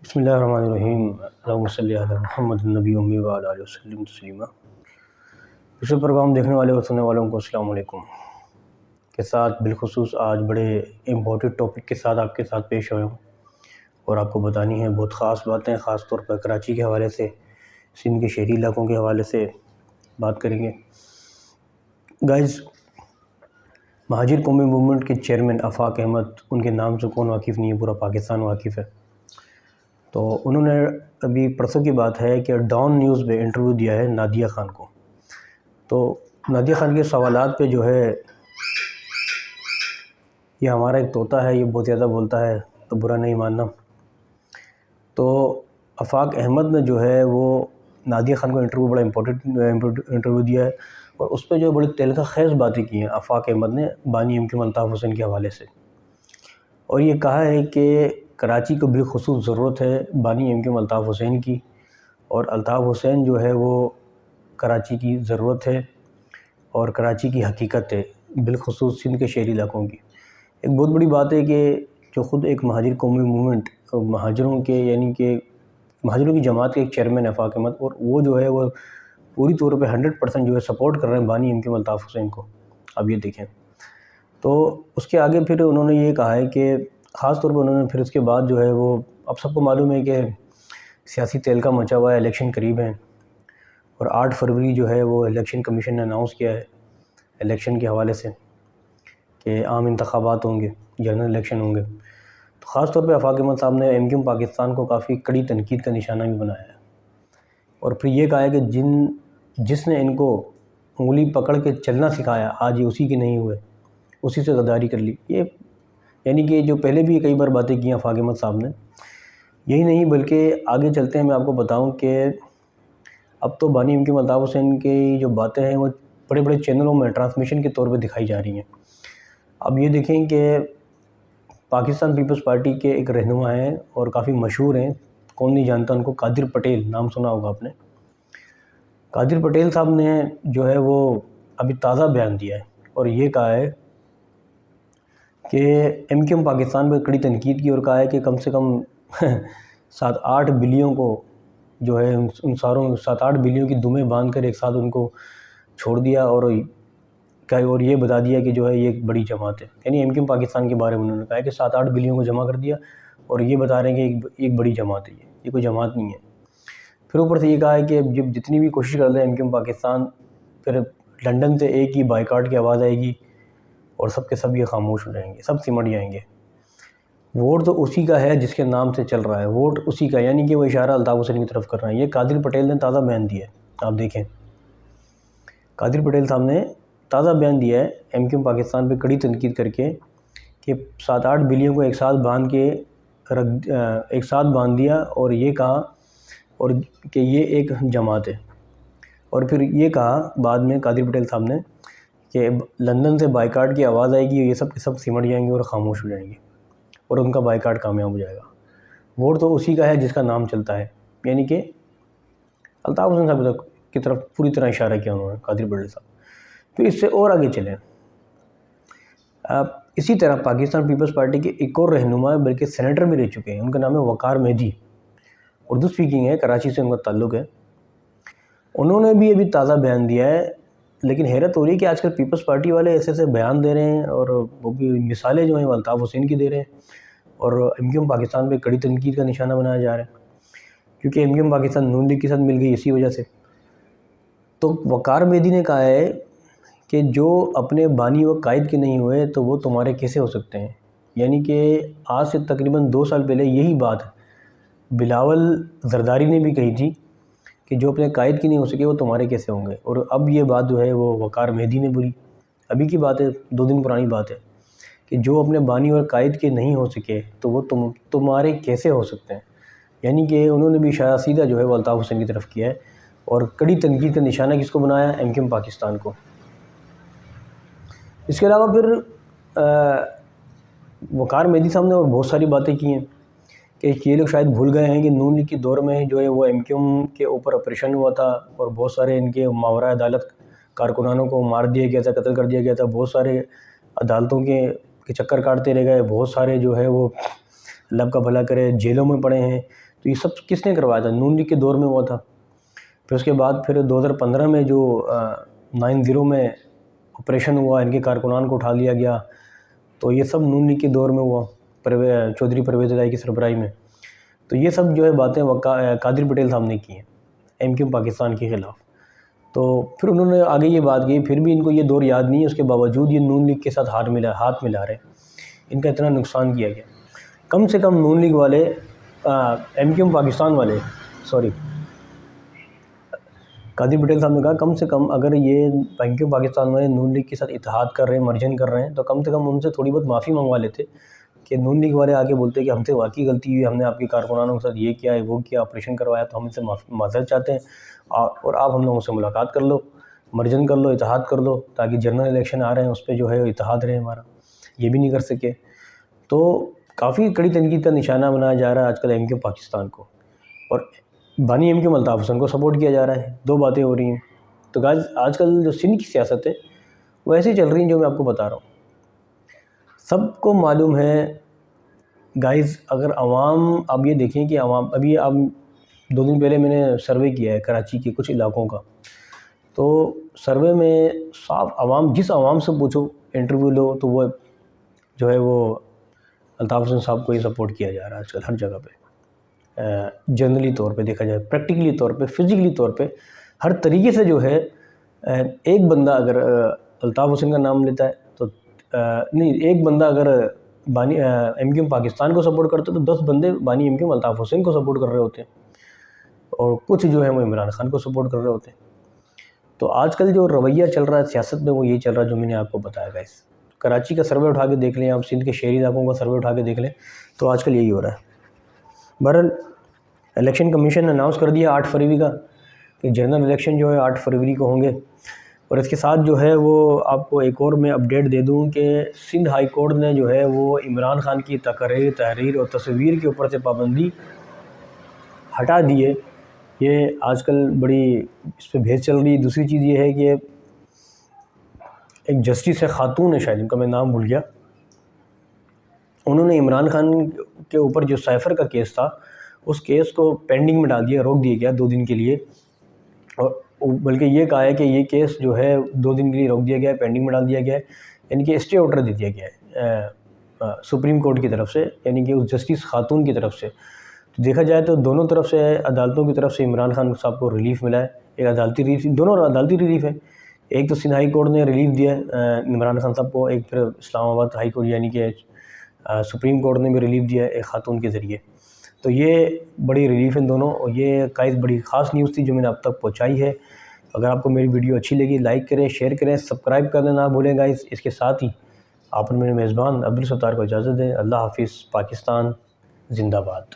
بسم اللہ الرحمن الرحیم، اللہم صلی علی محمد النبی امی وعلی آلہ وسلم تسلیما۔ دوسرے پروگرام دیکھنے والے اور سننے والوں کو السلام علیکم کے ساتھ بالخصوص آج بڑے امپورٹنٹ ٹاپک کے ساتھ آپ کے ساتھ پیش ہوئے ہوں اور آپ کو بتانی ہے بہت خاص باتیں، خاص طور پر کراچی کے حوالے سے، سندھ کے شہری علاقوں کے حوالے سے بات کریں گے۔ گائز، مہاجر قومی موومنٹ کے چیئرمین آفاق احمد، ان کے نام سے کون واقف نہیں ہے، پورا پاکستان واقف ہے۔ تو انہوں نے ابھی پرسوں کی بات ہے کہ ڈان نیوز میں انٹرویو دیا ہے نادیہ خان کو۔ تو نادیہ خان کے سوالات پہ جو ہے، یہ ہمارا ایک طوطا ہے، یہ بہت زیادہ بولتا ہے تو برا نہیں ماننا۔ تو آفاق احمد نے جو ہے وہ نادیہ خان کو انٹرویو بڑا امپورٹنٹ انٹرویو دیا ہے، اور اس پہ جو بڑی تلخ خیز باتیں کی ہیں آفاق احمد نے بانی ایم الطاف حسین کے حوالے سے، اور یہ کہا ہے کہ کراچی کو بالخصوص ضرورت ہے بانی ایم الطاف حسین کی، اور الطاف حسین جو ہے وہ کراچی کی ضرورت ہے اور کراچی کی حقیقت ہے، بالخصوص سندھ کے شہری علاقوں کی۔ ایک بہت بڑی بات ہے کہ جو خود ایک مہاجر قومی موومنٹ، مہاجروں کے یعنی کہ مہاجروں کی جماعت کے ایک چیئرمین ہے آفاق احمد، اور وہ جو ہے وہ پوری طور پہ 100% جو ہے سپورٹ کر رہے ہیں بانی ایم الطاف حسین کو۔ اب یہ دیکھیں، تو اس کے آگے پھر انہوں نے یہ کہا ہے کہ خاص طور پر انہوں نے پھر اس کے بعد جو ہے وہ، اب سب کو معلوم ہے کہ سیاسی تہلکہ مچا ہوا ہے، الیکشن قریب ہیں، اور 8 فروری جو ہے وہ الیکشن کمیشن نے اناؤنس کیا ہے الیکشن کے حوالے سے کہ عام انتخابات ہوں گے، جنرل الیکشن ہوں گے۔ تو خاص طور پہ آفاق احمد صاحب نے ایم پاکستان کو کافی کڑی تنقید کا نشانہ بھی بنایا ہے، اور پھر یہ کہا ہے کہ جس نے ان کو انگلی پکڑ کے چلنا سکھایا، آج یہ اسی کے نہیں ہوئے، اسی سے غداری کر لی۔ یہ یعنی کہ جو پہلے بھی کئی بار باتیں کی ہیں آفاق احمد صاحب نے، یہی نہیں بلکہ آگے چلتے ہیں میں آپ کو بتاؤں کہ اب تو بانی ایم الطاف حسین کی جو باتیں ہیں وہ بڑے بڑے چینلوں میں ٹرانسمیشن کے طور پہ دکھائی جا رہی ہیں۔ اب یہ دیکھیں کہ پاکستان پیپلز پارٹی کے ایک رہنما ہیں اور کافی مشہور ہیں، کون نہیں جانتا ان کو، قادر پٹیل، نام سنا ہوگا آپ نے۔ قادر پٹیل صاحب نے جو ہے وہ ابھی تازہ بیان دیا ہے اور یہ کہا ہے کہ ایم پاکستان پہ کڑی تنقید کی، اور کہا ہے کہ کم سے کم 7-8 بلیوں کو جو ہے ان ساروں 7-8 بلیوں کی دمیں باندھ کر ایک ساتھ ان کو چھوڑ دیا، اور یہ بتا دیا کہ جو ہے یہ ایک بڑی جماعت ہے، یعنی ایم پاکستان کے بارے میں انہوں نے کہا ہے کہ 7-8 بلیوں کو جمع کر دیا اور یہ بتا رہے ہیں کہ ایک بڑی جماعت ہے، یہ کوئی جماعت نہیں ہے۔ پھر اوپر سے یہ کہا ہے کہ جب جتنی بھی کوشش کر رہے ہیں ایم پاکستان، پھر لنڈن سے ایک ہی بائیکاٹ کی آواز آئے گی اور سب کے سب یہ خاموش ہو جائیں گے، سب سمٹ جائیں گے۔ ووٹ تو اسی کا ہے جس کے نام سے چل رہا ہے، ووٹ اسی کا، یعنی کہ وہ اشارہ الطاف حسین کی طرف کر رہے ہیں۔ یہ قادر پٹیل نے تازہ بیان دیا ہے، آپ دیکھیں، قادر پٹیل صاحب نے تازہ بیان دیا ہے ایم پاکستان پہ کڑی تنقید کر کے کہ 7-8 بلیوں کو ایک ساتھ باندھ دیا اور یہ کہا اور کہ یہ ایک جماعت ہے، اور پھر یہ کہا بعد میں قادر پٹیل صاحب نے کہ لندن سے بائیکاٹ کی آواز آئے گی، یہ سب کے سب سمٹ جائیں گے اور خاموش ہو جائیں گے اور ان کا بائیکاٹ کامیاب ہو جائے گا۔ ووٹ تو اسی کا ہے جس کا نام چلتا ہے، یعنی کہ الطاف حسین صاحب کی طرف پوری طرح اشارہ کیا انہوں نے، قادر پٹیل صاحب۔ پھر اس سے اور آگے چلیں، اسی طرح پاکستان پیپلز پارٹی کے ایک اور رہنما بلکہ سینیٹر بھی رہ چکے ہیں، ان کا نام ہے وقار مہدی، اردو اسپیکنگ ہے، کراچی سے ان کا تعلق ہے۔ انہوں نے بھی ابھی تازہ بیان دیا ہے، لیکن حیرت ہو رہی ہے کہ آج کل پیپلز پارٹی والے ایسے ایسے بیان دے رہے ہیں، اور وہ بھی مثالیں جو ہیں وہ الطاف حسین کی دے رہے ہیں، اور ایم پاکستان پہ کڑی تنقید کا نشانہ بنایا جا رہا ہے، کیونکہ ایم پاکستان نون لیگ کے ساتھ مل گئی اسی وجہ سے۔ تو وقار مہدی نے کہا ہے کہ جو اپنے بانی و قائد کے نہیں ہوئے تو وہ تمہارے کیسے ہو سکتے ہیں، یعنی کہ آج سے تقریباً 2 سال پہلے یہی بات بلاول زرداری نے بھی کہی تھی کہ جو اپنے قائد کی نہیں ہو سکے وہ تمہارے کیسے ہوں گے، اور اب یہ بات جو ہے وہ وقار مہدی نے بولی، ابھی کی بات ہے، 2 دن پرانی بات ہے، کہ جو اپنے بانی اور قائد کے نہیں ہو سکے تو وہ تمہارے کیسے ہو سکتے ہیں، یعنی کہ انہوں نے بھی اشارہ سیدھا جو ہے وہ الطاف حسین کی طرف کیا ہے، اور کڑی تنقید کا نشانہ کس کو بنایا، ایم پاکستان کو۔ اس کے علاوہ پھر وقار مہدی صاحب نے اور بہت ساری باتیں کی ہیں کہ یہ لوگ شاید بھول گئے ہیں کہ نون لیگ کے دور میں جو ہے وہ ایم کے اوپر آپریشن ہوا تھا، اور بہت سارے ان کے ماورا عدالت کارکنانوں کو مار دیا گیا تھا، قتل کر دیا گیا تھا، بہت سارے عدالتوں کے چکر کاٹتے رہ گئے، بہت سارے جو ہے وہ اللہ کا بھلا کرے جیلوں میں پڑے ہیں۔ تو یہ سب کس نے کروایا تھا؟ نون لیگ کے دور میں ہوا تھا. پھر اس کے بعد پھر 2015 میں جو 9/0 میں آپریشن ہوا، ان کے کارکنان کو اٹھا لیا گیا، تو یہ سب نون لیگ کے دور میں ہوا، چودھری پرویز الہی کی سربراہی میں. تو یہ سب جو ہے باتیں قادری پٹیل صاحب نے کی ہیں ایم کیو پاکستان کے خلاف. تو پھر انہوں نے آگے یہ بات کی، پھر بھی ان کو یہ دور یاد نہیں ہے، اس کے باوجود یہ نون لیگ کے ساتھ ہاتھ ملا رہے ہیں. ان کا اتنا نقصان کیا گیا. کم سے کم نون لیگ والے، ایم کیو پاکستان والے، قادری پٹیل صاحب نے کہا کم سے کم اگر یہ ایم کیو پاکستان والے نون لیگ کے ساتھ اتحاد کر رہے ہیں، مرجن کر رہے ہیں، تو کم سے کم ان سے تھوڑی بہت معافی منگوا لیتے کہ نون لیگ والے آگے بولتے کہ ہم سے واقعی غلطی ہوئی، ہم نے آپ کے کارکنانوں کے ساتھ یہ کیا ہے، وہ کیا، آپریشن کروایا، تو ہم ان سے معذرت چاہتے ہیں، اور آپ ہم لوگوں سے ملاقات کر لو، مرجن کر لو، اتحاد کر لو، تاکہ جنرل الیکشن آ رہے ہیں اس پہ جو ہے اتحاد رہے ہمارا. یہ بھی نہیں کر سکے. تو کافی کڑی تنقید کا نشانہ بنایا جا رہا ہے آج کل ایم کیو پاکستان کو، اور بانی ایم کیو الطاف حسن کو سپورٹ کیا جا رہا ہے. دو باتیں ہو رہی ہیں. تو گائز آج کل جو سندھ کی سیاست ہے وہ ایسے چل رہی ہیں جو میں آپ کو بتا رہا ہوں. سب کو معلوم ہے گائز، اگر عوام، اب یہ دیکھیں کہ عوام، ابھی اب 2 دن پہلے میں نے سروے کیا ہے کراچی کے کچھ علاقوں کا، تو سروے میں صاف عوام، جس عوام سے پوچھو انٹرویو لو، تو وہ جو ہے وہ الطاف حسن صاحب کو ہی سپورٹ کیا جا رہا ہے آج کل ہر جگہ پہ. جنرلی طور پہ دیکھا جائے، پریکٹیکلی طور پہ، فزیکلی طور پہ، ہر طریقے سے جو ہے ایک بندہ اگر الطاف حسن کا نام لیتا ہے تو نہیں، ایک بندہ اگر بانی ایم کیو پاکستان کو سپورٹ کرتا ہے تو 10 بندے بانی ایم کیو الطاف حسین کو سپورٹ کر رہے ہوتے ہیں، اور کچھ جو ہے وہ عمران خان کو سپورٹ کر رہے ہوتے ہیں. تو آج کل جو رویہ چل رہا ہے سیاست میں وہ یہ چل رہا ہے جو میں نے آپ کو بتایا گائز. کراچی کا سروے اٹھا کے دیکھ لیں آپ، سندھ کے شہری علاقوں کا سروے اٹھا کے دیکھ لیں، تو آج کل یہی ہو رہا ہے. بہرحال الیکشن کمیشن نے اناؤنس کر دیا 8 فروری کا کہ جنرل الیکشن جو ہے 8 فروری کو ہوں گے. اور اس کے ساتھ جو ہے وہ آپ کو ایک اور میں اپڈیٹ دے دوں کہ سندھ ہائی کورٹ نے جو ہے وہ عمران خان کی تقریر، تحریر اور تصویر کے اوپر سے پابندی ہٹا دی ہے. یہ آج کل بڑی اس پہ بحث چل رہی ہے. دوسری چیز یہ ہے کہ ایک جسٹس ہے، خاتون ہے شاید، ان کا میں نام بھول گیا، انہوں نے عمران خان کے اوپر جو سائفر کا کیس تھا اس کیس کو پینڈنگ میں ڈال دیا، روک دیا گیا 2 دن کے لیے، اور بلکہ یہ کہا ہے کہ یہ کیس جو ہے 2 دن کے لیے روک دیا گیا ہے، پینڈنگ میں ڈال دیا گیا ہے، یعنی کہ اسٹے آرڈر دے دیا گیا ہے سپریم کورٹ کی طرف سے، یعنی کہ اس جسٹس خاتون کی طرف سے. تو دیکھا جائے تو دونوں طرف سے، عدالتوں کی طرف سے عمران خان صاحب کو ریلیف ملا ہے. ایک عدالتی ریلیف، دونوں عدالتی ریلیف ہے. ایک تو سندھ ہائی کورٹ نے ریلیف دیا ہے عمران خان صاحب کو، ایک پھر اسلام آباد ہائی کورٹ یعنی کہ سپریم کورٹ نے بھی ریلیف دیا ہے ایک خاتون کے ذریعے. تو یہ بڑی ریلیف ہیں دونوں، اور یہ قائد بڑی خاص نیوز تھی جو میں نے اب تک پہنچائی ہے. اگر آپ کو میری ویڈیو اچھی لگی لائک کریں، شیئر کریں، سبسکرائب کرنا نہ بھولیں گائز. اس کے ساتھ ہی آپ میرے میزبان عبدالستار کو اجازت دیں. اللہ حافظ. پاکستان زندہ باد.